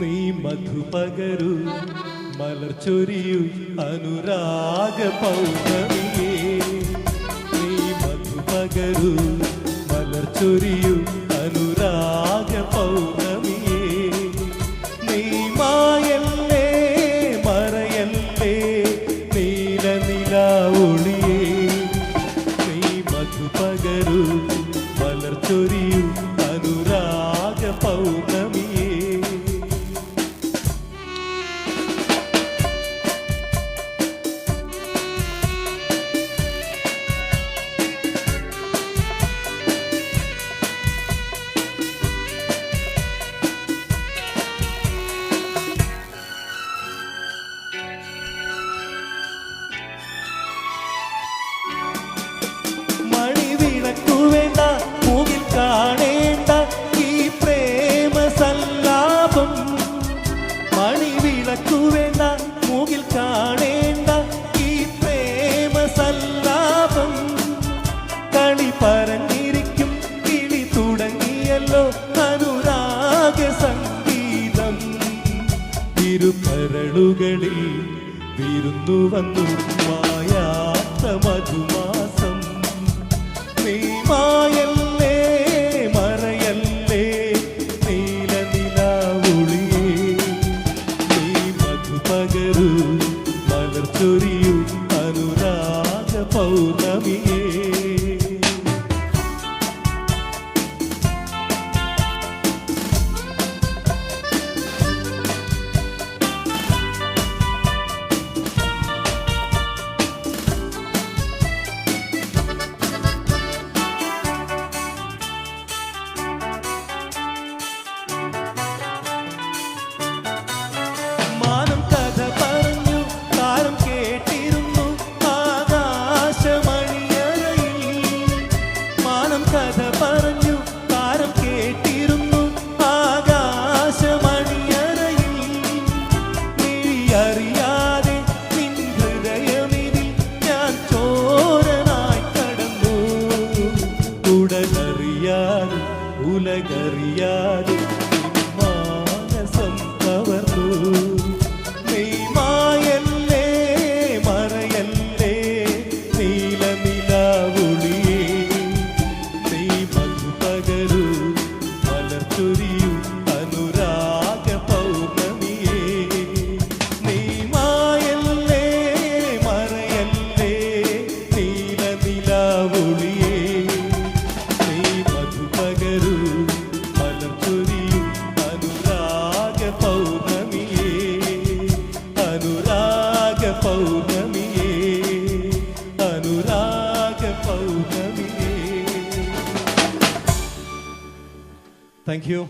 നീ മധുപകരു മലർച്ചൊരിയു അനുരാഗ പൗർണമിയേ നീ മധുപകരു മലർച്ചൊരിയു അനുരാഗ പൗർണമിയേ നീ മായല്ലേ മറയല്ലേ നീല നിലാവൊളിയേ നീ മധുപകരു മലർച്ചൊരിയു അനുരാഗ പൗർണമിയേ വേണ്ട മൂകിൽ കാണേണ്ട ഈ പ്രേമ സല്ലാപം മണിവിളക്കു വേണ്ട മൂകിൽ കാണേണ്ട ഈ പ്രേമ സല്ലാപം കളി പറഞ്ഞിരിക്കും കിളി തുടങ്ങിയല്ലോ അനുരാഗ സംഗീതം ഇരുപരളുകളിൽ വിരുന്നു വന്നു മായാത്ത മധുമാസം നീ മായല്ലേ മറയല്ലേ നീല നിലാവൊളിയേ നീ മധുപകരു മലർച്ചൊരിയു അനുരാഗ പൗർണമിയേ കഥ പറഞ്ഞു താരം കേട്ടിരുന്നു ആകാശമണിയറയിൽ നീ അറിയാതെ നിൻ ഹൃദയമിതിൽ ഞാൻ ചോരനായി കടന്നു ഉടലറിയാതെ ഉലകറിയാതെ മാനസം കവർന്നു നീ മായല്ലേ മറയല്ലേ നീല നിലാവൊളിയേ മലർച്ചൊരിയു അനുരാഗ പൗർണമിയേ നീ മായല്ലേ മറയല്ലേ നീല നിലാവൊളിയേ നീ മധുപകരു മലർച്ചൊരിയു അനുരാഗ പൗർണമിയേ അനുരാഗ പൗർണമിയേ അനുരാഗ പൗർണമിയേ. Thank you.